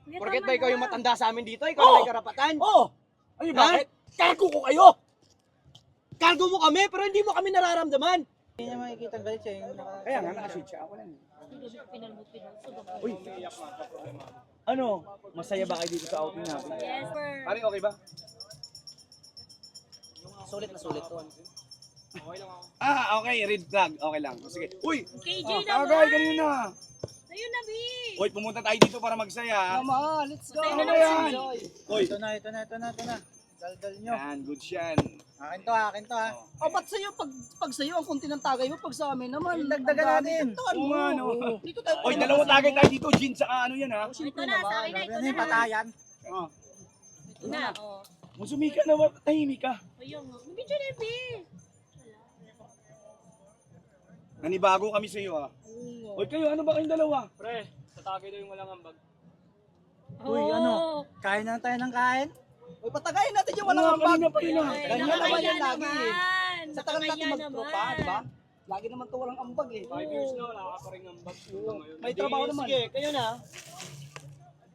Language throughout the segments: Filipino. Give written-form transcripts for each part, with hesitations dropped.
Porket ba ikaw yung matanda sa amin dito? Ikaw na may karapatan? Oo! Ano yung bakit? Cargo ko kayo! Cargo mo kami, pero hindi mo kami nararamdaman. Hindi niya makikita galit siya yung Kaya nga, nakasweet siya. Ako lang. Uy, ano? Masaya ba kayo dito sa outing natin? Yes, sir. Pare, okay ba? Sulit na sulit to. Ah, okay. Red flag. Okay lang. Sige. Uy! KJ Tagay, naman. kanina. Ayun na, B. Uy, pumunta tayo dito para magsaya. Mama, let's go. Tayo Ano na ba lang. yan? Uy, Ito na. Daldal nyo. yan. Good yan. Akin to ha. O, ba't sa'yo, pag sa'yo, ang kunti ng tagay mo, pag sa amin naman. Dagdagan ang dami. natin. Dagdagan Oo mo. nga, no. Dito tayo. Uy, dalawang tagay tayo dito. Gin saka ano yan, ha? Ito na, sa akin na, ito Ano yung na. patayan? Oh. Ito na, oh. Musumi ka na, tahimik ka. Ayun, oh. Video na, B. Nanibago kami sa iyo, ha? Uy, kayo, ano ba kayong dalawa? Pre, sa tagay daw yung walang ambag. Uy, ano? Kain na tayo ng kain? Uy, patagayin natin yung walang Oo, ambag. kanina pa yun, ha? Ay, Ganyan naman nakakaya yan lagi. naman. Sa tagal natin Nakakaya magtropa, naman. di ba? Lagi naman to walang ambag eh. 5 years na, wala ka pa rin ambag. May trabaho naman. Sige, kayo na.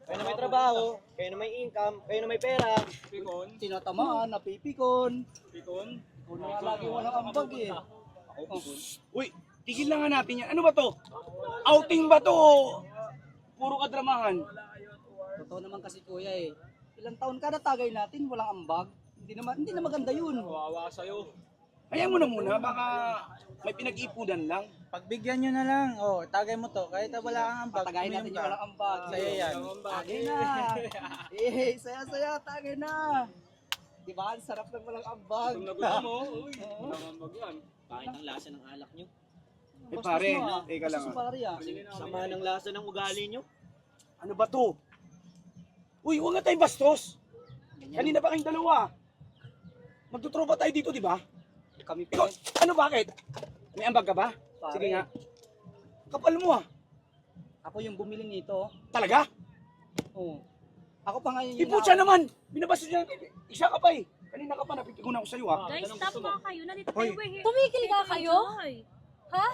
Kayo na may trabaho, kayo na may income, kayo na may pera. Pikon. Tinatamaan, napipikon. Pikon. Ikaw na nga lagi walang ambag eh. Uy, tigil na nga natin yan. Ano ba to? Outing ba to? Puro kadramahan. Totoo naman kasi kuya eh. Ilang taon ka na tagay natin, walang ambag. Hindi na maganda yun. Kawawa sa'yo. Hayaan mo na muna, baka may pinag-ipunan lang. Pagbigyan nyo na lang. Oh, tagay mo to. Kahit na wala kang ambag. Patagayin natin yung walang ambag. Sa'yo yan. Tagay na. Eh, saya-saya, tagay na. Di ba? Ang sarap ng walang ambag. Kung nagulat mo, uy, walang ambag yan. Bakit ang lasa ng alak nyo? Eh pare, teka lang. Pare ah. Sama ng lasa ng ugali nyo? Ano ba to? Uy, huwag nga tayong bastos. Kanina pa kayong dalawa. Magtutropa tayo dito, di ba? Kami Ikaw, pa. ano bakit? May ambag ka ba? Pare. Sige nga. Kapal mo ah. Ako yung bumili nito. Talaga? Oo. Ako pa ngayon Iputya naman. Binabastos niya. Isa ka pa eh. Kanina ka pa, napipikon ako sa'yo ah. Guys, stop mga kayo. Nandito Hoy. tayo, we're here. Tumigil nga kayo? Ha?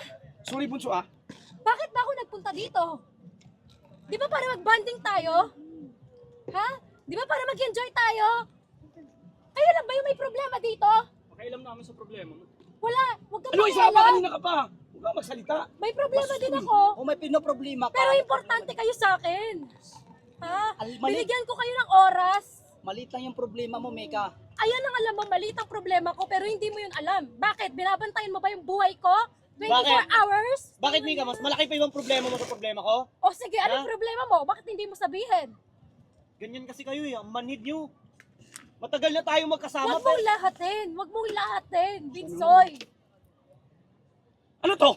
Sorry bunso ah. Bakit ba ako nagpunta dito? Di ba para mag-bonding tayo? Ha? Di ba para mag-enjoy tayo? Kayo lang ba yung may problema dito? Pakailam namin sa problema mo. Wala, huwag kang Ano isa pa? makialam. Kanina ka pa. Huwag kang magsalita. May problema din ako. Kung may pinoproblema ka. Pero importante kayo sa akin. Ha? Mali- Binigyan ko kayo ng oras. Maliit lang yung problema mo, Meka. Ayan ang alam mo, maliit ang problema ko, pero hindi mo yun alam. Bakit? Binabantayan mo ba yung buhay ko? 24 Bakit? hours? Bakit, Mika? Mas malaki pa yung problema mo sa problema ko? O sige, anong problema mo? Bakit hindi mo sabihin? Ganyan kasi kayo eh. Ang manhid nyo. Matagal na tayo magkasama. Huwag mong lahatin. Huwag mong lahatin. Binsoy. Ano to?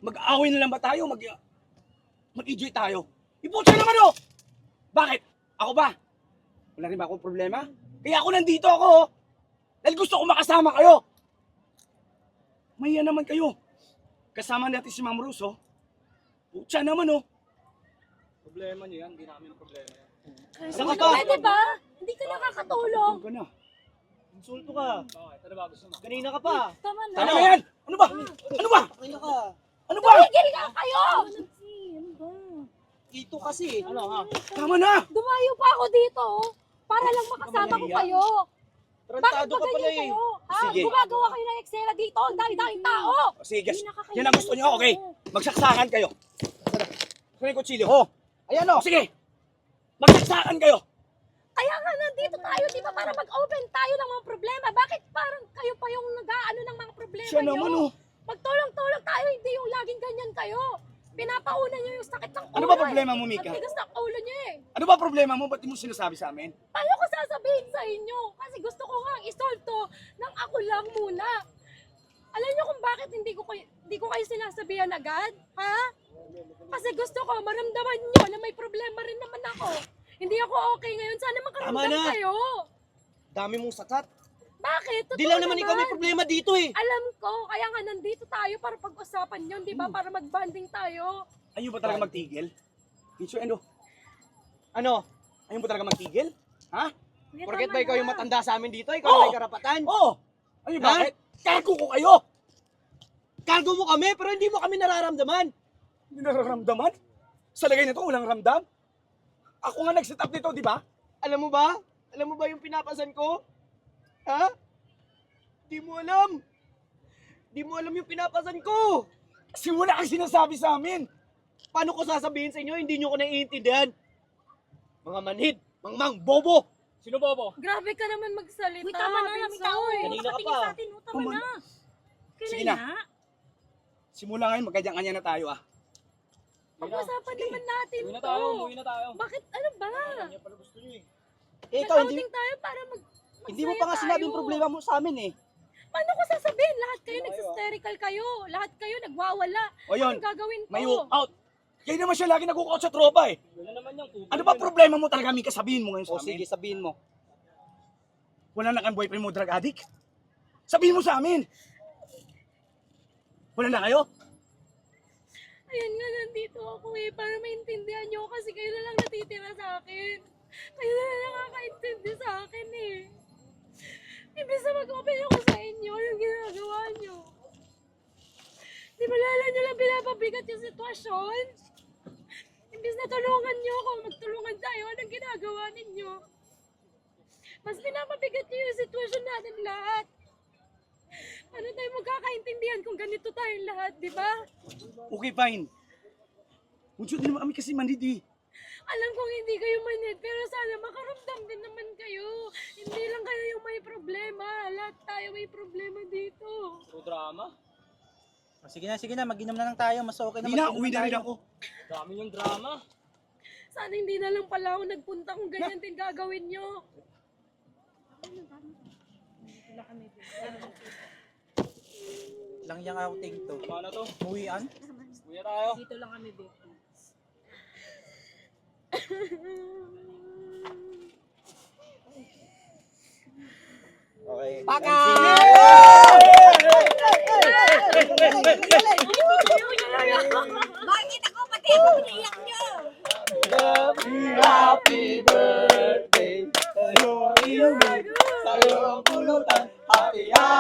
Mag-aaway na lang ba tayo? Mag-enjoy tayo? Iputya naman oh! Bakit? Ako ba? Wala rin ba akong problema? Kaya ako nandito ako oh! Dahil gusto ko makasama kayo! Mahiya naman kayo. Kasama natin si Ma'am Rose oh. Putya naman oh. Problema nyo yan. Hindi namin problema yan. Ano pwede ba? Hindi ka nakakatulong. Ano ka na? Insulto ka. Bakit? Ano ba gusto mo? Kanina ka pa. Tama na. Ano ba yan? Ano ba? Ano ba? Kanina ka. Ano ba? Tumigil nga kayo! Ito kasi. Ano ha? Tama na! Dumayo pa ako dito oh, para lang makasama ko kayo. Bakit Trantado ba ka pala ganyan eh. kayo? Ha? Sige. Gumagawa kayo ng eksena dito. Ang dami-daming tao. Sige, guys. Hindi nakakahiya Yan ang gusto niyo, okay? Magsaksakan kayo. Saan yung kutsilyo? Oh. Ayan oh. Sige! Magsaksakan kayo! Kaya nga nandito tayo, di ba, para mag-open tayo ng mga problema. Bakit parang kayo pa yung nag-aano ng mga problema Siya nyo? naman oh. Magtulong-tulong tayo, hindi yung laging ganyan kayo. Pinapauna nyo yung sakit ng ulo. Ano ba problema mo, Mika? Ang tigas ng ulo nyo eh. Ano ba problema mo? Ba't di mo sinasabi sa amin? Paano ko sasabihin sa inyo? Kasi gusto ko nga i-solve to ng ako lang muna. Alam nyo kung bakit hindi ko kayo sinasabihan agad? Ha? Kasi gusto ko maramdaman nyo na may problema rin naman ako. Hindi ako okay ngayon. Sana makaramdam Tama na. kayo. Dami mong sakat. Bakit? Totoo Di lang naman ikaw may problema dito eh. Alam ko, kaya nga nandito tayo para pag-usapan yun, di ba? Para mag-bonding tayo. Ayaw ba talaga magtigil? Pinso, ano? Ano? Ayaw ba talaga magtigil? Ha? Porket ba ikaw yung matanda sa amin dito? Ikaw Oo. na may karapatan? Oo! Ayaw Ha? bakit? Cargo ko kayo! Cargo mo kami, pero hindi mo kami nararamdaman. Hindi nararamdaman? Sa lagay na to, walang ramdam? Ako nga nag-set up nito, di ba? Alam mo ba? Alam mo ba yung pinapasan ko? Ha? Di mo alam. Di mo alam yung pinapasan ko. Kasi wala kang sinasabi sa amin. Paano ko sasabihin sa inyo, hindi nyo ko naiintindihan? Mga manhid, mangmang, bobo. Sino bobo? Grabe ka naman magsalita. Uy, tama na, may tao. Kanina ka Nakatingin pa. sa atin. Oh, tama Come on. na. Sige Kailan na. na? Simula ngayon, magkanyang-kanya na tayo ah. Pag-usapan naman natin Uwi na to. tayo, umuwi na tayo. Bakit, ano ba? Yan pala gusto niyo eh. Eh, ikaw, hindi, Nag-outing tayo para hindi mo pa nga sinabing problema mo sa amin eh. Paano ko sasabihin? Lahat kayo nagsisterical kayo. Lahat kayo nagwawala. O yun, Anong gagawin ko? may walk out. Kaya naman siya lagi nag-walk out sa tropa eh. Wala naman yung kubo. Ano ba problema mo talaga, Mika? Sabihin mo ngayon sa O sige, amin. sabihin mo. Wala na kang boyfriend mo, drug addict? Sabihin mo sa amin. Wala na kayo? Ayan nga, nandito ako eh. Para maintindihan nyo kasi kayo na lang natitira sa akin. Kayo na lang nakakaintindi sa akin eh. Imbes na mag-open ako sa inyo, yung ginagawa nyo. Di ba lalo nyo lang binapabigat yung sitwasyon? Imbes na tulungan nyo ako, magtulungan tayo, anong ginagawa ninyo? Mas pinapabigat nyo yung sitwasyon natin lahat. Paano tayo magkakaintindihan kung ganito tayong lahat, di ba? Okay, fine. Munsyo din naman kami kasi manid eh. Alam kong hindi kayo manid, pero sana makaramdam din naman kayo. Hindi lang kayo yung may problema. Lahat tayo may problema dito. Puro drama. Sige na, mag-inom na lang tayo. Mas okay na Hindi na, mag-inom uwi na rin tayo. ako. Dami yung drama. Sana hindi na lang pala ako nagpunta kung ganyan din gagawin nyo. Lang yung outing to. Paano to? Uwian? Uwi na tayo. Dito lang kami, babe. Okay. Paka! Bakit ako? Pati ako piniyak nyo. Happy birthday to you. Sa'yo ang pulutan. Happy